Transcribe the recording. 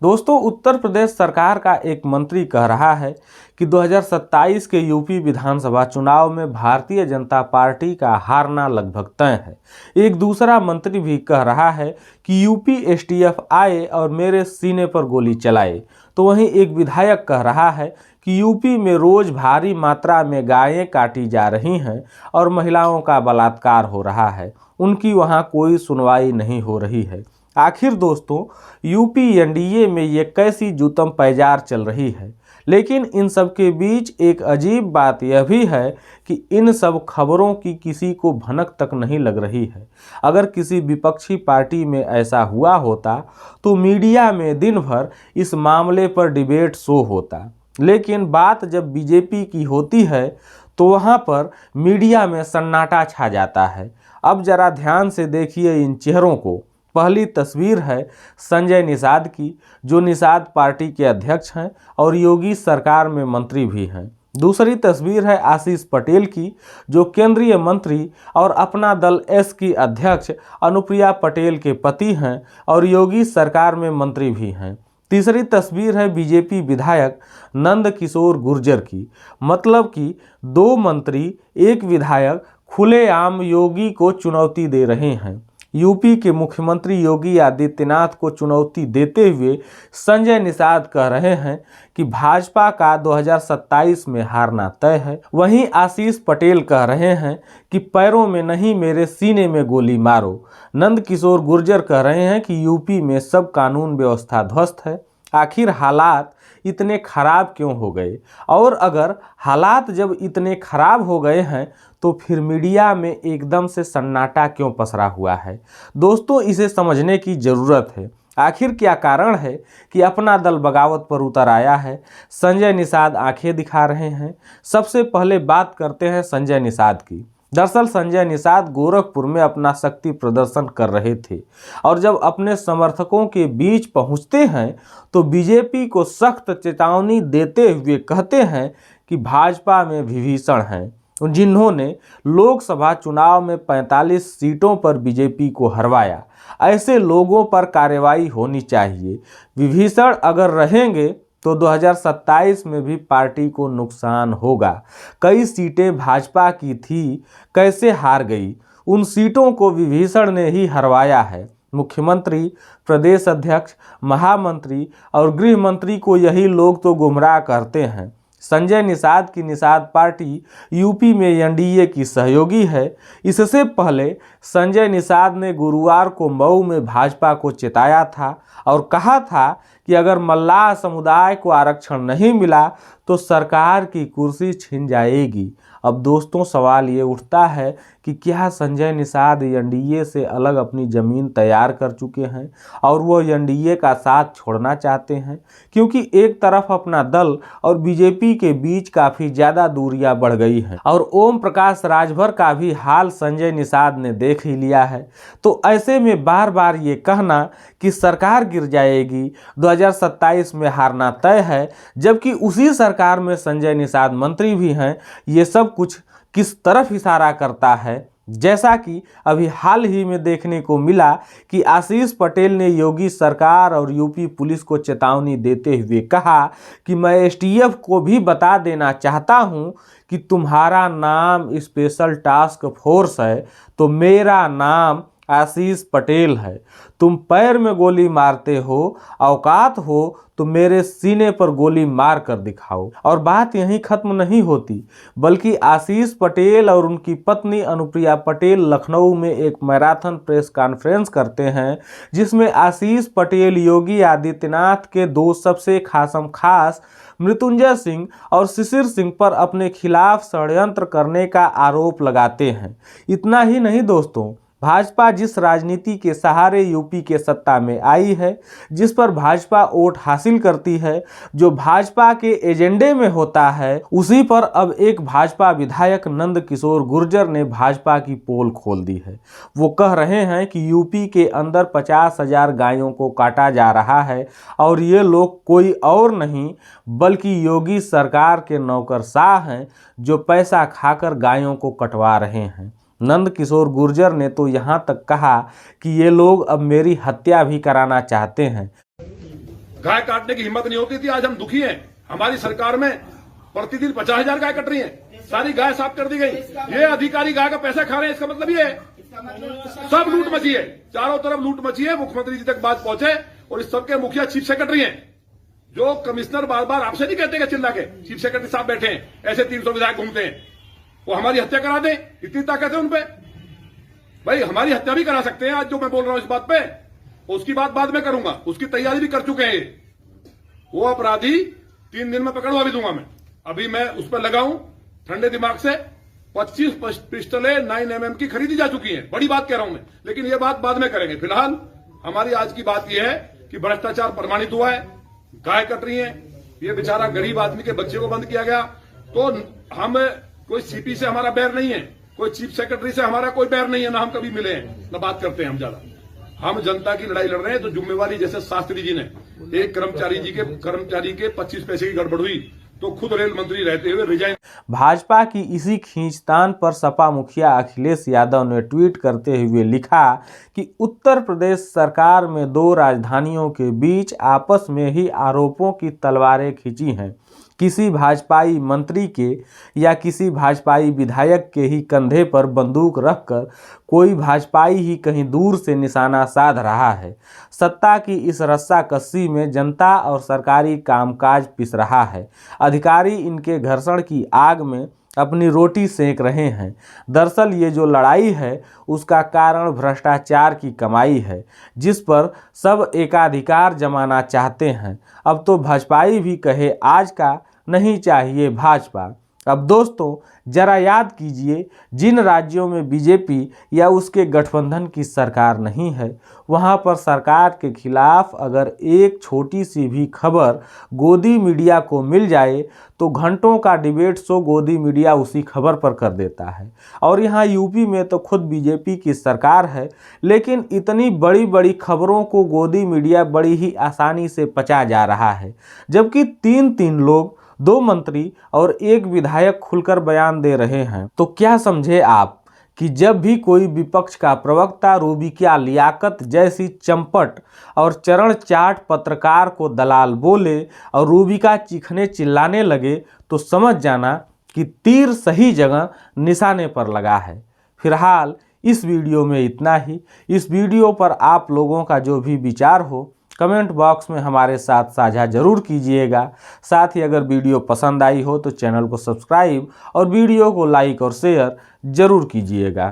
दोस्तों, उत्तर प्रदेश सरकार का एक मंत्री कह रहा है कि 2027 के यूपी विधानसभा चुनाव में भारतीय जनता पार्टी का हारना लगभग तय है। एक दूसरा मंत्री भी कह रहा है कि यूपी एसटीएफ आए और मेरे सीने पर गोली चलाए। तो वहीं एक विधायक कह रहा है कि यूपी में रोज भारी मात्रा में गायें काटी जा रही हैं और महिलाओं का बलात्कार हो रहा है, उनकी वहां कोई सुनवाई नहीं हो रही है। आखिर दोस्तों, यूपी एनडीए में ये कैसी जूतम पैजार चल रही है। लेकिन इन सब के बीच एक अजीब बात यह भी है कि इन सब खबरों की किसी को भनक तक नहीं लग रही है। अगर किसी विपक्षी पार्टी में ऐसा हुआ होता तो मीडिया में दिन भर इस मामले पर डिबेट शो होता, लेकिन बात जब बीजेपी की होती है तो वहाँ पर मीडिया में सन्नाटा छा जाता है। अब जरा ध्यान से देखिए इन चेहरों को। पहली तस्वीर है संजय निषाद की, जो निषाद पार्टी के अध्यक्ष हैं और योगी सरकार में मंत्री भी हैं। दूसरी तस्वीर है आशीष पटेल की, जो केंद्रीय मंत्री और अपना दल एस की अध्यक्ष अनुप्रिया पटेल के पति हैं और योगी सरकार में मंत्री भी हैं। तीसरी तस्वीर है बीजेपी विधायक नंद किशोर गुर्जर की, मतलब कि दो मंत्री एक विधायक खुलेआम योगी को चुनौती दे रहे हैं। यूपी के मुख्यमंत्री योगी आदित्यनाथ को चुनौती देते हुए संजय निषाद कह रहे हैं कि भाजपा का 2027 में हारना तय है। वहीं आशीष पटेल कह रहे हैं कि पैरों में नहीं मेरे सीने में गोली मारो। नंद किशोर गुर्जर कह रहे हैं कि यूपी में सब कानून व्यवस्था ध्वस्त है। आखिर हालात इतने खराब क्यों हो गए? और अगर हालात जब इतने खराब हो गए हैं तो फिर मीडिया में एकदम से सन्नाटा क्यों पसरा हुआ है? दोस्तों, इसे समझने की ज़रूरत है। आखिर क्या कारण है कि अपना दल बगावत पर उतर आया है? संजय निषाद आंखें दिखा रहे हैं। सबसे पहले बात करते हैं संजय निषाद की। दरअसल संजय निषाद गोरखपुर में अपना शक्ति प्रदर्शन कर रहे थे और जब अपने समर्थकों के बीच पहुंचते हैं तो बीजेपी को सख्त चेतावनी देते हुए कहते हैं कि भाजपा में विभीषण हैं, जिन्होंने लोकसभा चुनाव में 45 सीटों पर बीजेपी को हरवाया। ऐसे लोगों पर कार्रवाई होनी चाहिए। विभीषण अगर रहेंगे तो 2027 में भी पार्टी को नुकसान होगा। कई सीटें भाजपा की थी, कैसे हार गई? उन सीटों को विभीषण ने ही हरवाया है। मुख्यमंत्री, प्रदेश अध्यक्ष, महामंत्री और गृह मंत्री को यही लोग तो गुमराह करते हैं। संजय निषाद की निषाद पार्टी यूपी में एनडीए की सहयोगी है। इससे पहले संजय निषाद ने गुरुवार को मऊ में भाजपा को चेताया था और कहा था कि अगर मल्लाह समुदाय को आरक्षण नहीं मिला तो सरकार की कुर्सी छिन जाएगी। अब दोस्तों, सवाल ये उठता है कि क्या संजय निषाद एनडीए से अलग अपनी ज़मीन तैयार कर चुके हैं और वो एनडीए का साथ छोड़ना चाहते हैं? क्योंकि एक तरफ अपना दल और बीजेपी के बीच काफ़ी ज़्यादा दूरियां बढ़ गई हैं और ओम प्रकाश राजभर का भी हाल संजय निषाद ने देख ही लिया है। तो ऐसे में बार बार ये कहना कि सरकार गिर जाएगी, 2027 में हारना तय है, जबकि उसी सरकार में संजय निषाद मंत्री भी हैं, ये सब कुछ किस तरफ इशारा करता है? जैसा कि अभी हाल ही में देखने को मिला कि आशीष पटेल ने योगी सरकार और यूपी पुलिस को चेतावनी देते हुए कहा कि मैं एसटीएफ को भी बता देना चाहता हूं कि तुम्हारा नाम स्पेशल टास्क फोर्स है तो मेरा नाम आशीष पटेल है। तुम पैर में गोली मारते हो, औकात हो तो मेरे सीने पर गोली मार कर दिखाओ। और बात यहीं खत्म नहीं होती, बल्कि आशीष पटेल और उनकी पत्नी अनुप्रिया पटेल लखनऊ में एक मैराथन प्रेस कॉन्फ्रेंस करते हैं, जिसमें आशीष पटेल योगी आदित्यनाथ के दो सबसे खासम खास मृत्युंजय सिंह और शिशिर सिंह पर अपने खिलाफ षड्यंत्र करने का आरोप लगाते हैं। इतना ही नहीं दोस्तों, भाजपा जिस राजनीति के सहारे यूपी के सत्ता में आई है, जिस पर भाजपा वोट हासिल करती है, जो भाजपा के एजेंडे में होता है, उसी पर अब एक भाजपा विधायक नंद किशोर गुर्जर ने भाजपा की पोल खोल दी है। वो कह रहे हैं कि यूपी के अंदर 50,000 गायों को काटा जा रहा है और ये लोग कोई और नहीं बल्कि योगी सरकार के नौकरशाह हैं, जो पैसा खाकर गायों को कटवा रहे हैं। नंद किशोर गुर्जर ने तो यहाँ तक कहा कि ये लोग अब मेरी हत्या भी कराना चाहते हैं। गाय काटने की हिम्मत नहीं होती थी। आज हम दुखी हैं। हमारी सरकार में प्रतिदिन 50,000 गाय कट रही हैं, सारी गाय साफ कर दी गई। ये अधिकारी गाय का पैसा खा रहे हैं, इसका मतलब ये है सब लूट मची है, चारों तरफ लूट मची है। मुख्यमंत्री जी तक बात पहुंचे और इस सबके मुखिया चीफ सेक्रेटरी हैं, जो कमिश्नर बार बार आपसे नहीं कहते चिल्ला के, चीफ सेक्रेटरी साहब बैठे हैं, ऐसे 300 विधायक घूमते हैं, वो हमारी हत्या करा दें, इतनी ताकत है उनपे। भाई हमारी हत्या भी करा सकते हैं। आज जो मैं बोल रहा हूं इस बात पे, उसकी बात बाद में करूंगा, उसकी तैयारी भी कर चुके हैं। वो अपराधी 3 दिन में पकड़वा भी दूंगा मैं। अभी मैं उस पर लगाऊं ठंडे दिमाग से। 25 पिस्टलें 9mm की खरीदी जा चुकी हैं। बड़ी बात कह रहा हूं मैं, लेकिन ये बात बाद में करेंगे। फिलहाल हमारी आज की बात यह है कि भ्रष्टाचार प्रमाणित हुआ है, गाय कट रही है, ये बेचारा गरीब आदमी के बच्चे को बंद किया गया। तो हम कोई सीपी से हमारा बैर नहीं है, कोई चीफ सेक्रेटरी से हमारा कोई बैर नहीं है, ना हम कभी मिले हैं, ना बात करते हैं हम ज्यादा। हम जनता की लड़ाई लड़ रहे हैं। तो जिम्मेवारी, जैसे शास्त्री जी ने एक कर्मचारी के 25 पैसे की गड़बड़ हुई तो खुद रेल मंत्री रहते हुए रिजाइन। भाजपा की इसी खींचतान पर सपा मुखिया अखिलेश यादव ने ट्वीट करते हुए लिखा कि उत्तर प्रदेश सरकार में 2 राजधानियों के बीच आपस में ही आरोपों की तलवारें खींची हैं। किसी भाजपाई मंत्री के या किसी भाजपाई विधायक के ही कंधे पर बंदूक रखकर कोई भाजपाई ही कहीं दूर से निशाना साध रहा है। सत्ता की इस रस्साकसी में जनता और सरकारी कामकाज पिस रहा है। अधिकारी इनके घर्षण की आग में अपनी रोटी सेक रहे हैं। दरअसल ये जो लड़ाई है उसका कारण भ्रष्टाचार की कमाई है, जिस पर सब एकाधिकार जमाना चाहते हैं। अब तो भाजपाई भी कहे आज का नहीं चाहिए भाजपा। अब दोस्तों जरा याद कीजिए, जिन राज्यों में बीजेपी या उसके गठबंधन की सरकार नहीं है, वहां पर सरकार के खिलाफ अगर एक छोटी सी भी खबर गोदी मीडिया को मिल जाए तो घंटों का डिबेट शो गोदी मीडिया उसी खबर पर कर देता है। और यहाँ यूपी में तो खुद बीजेपी की सरकार है, लेकिन इतनी बड़ी बड़ी खबरों को गोदी मीडिया बड़ी ही आसानी से पचा जा रहा है, जबकि 3 लोग, 2 मंत्री और 1 विधायक खुलकर बयान दे रहे हैं। तो क्या समझे आप कि जब भी कोई विपक्ष का प्रवक्ता रूबिका लियाकत जैसी चंपट और चरण चाट पत्रकार को दलाल बोले और रूबिका चीखने चिल्लाने लगे, तो समझ जाना कि तीर सही जगह निशाने पर लगा है। फिलहाल इस वीडियो में इतना ही। इस वीडियो पर आप लोगों का जो भी विचार हो कमेंट बॉक्स में हमारे साथ साझा जरूर कीजिएगा। साथ ही अगर वीडियो पसंद आई हो तो चैनल को सब्सक्राइब और वीडियो को लाइक और शेयर जरूर कीजिएगा।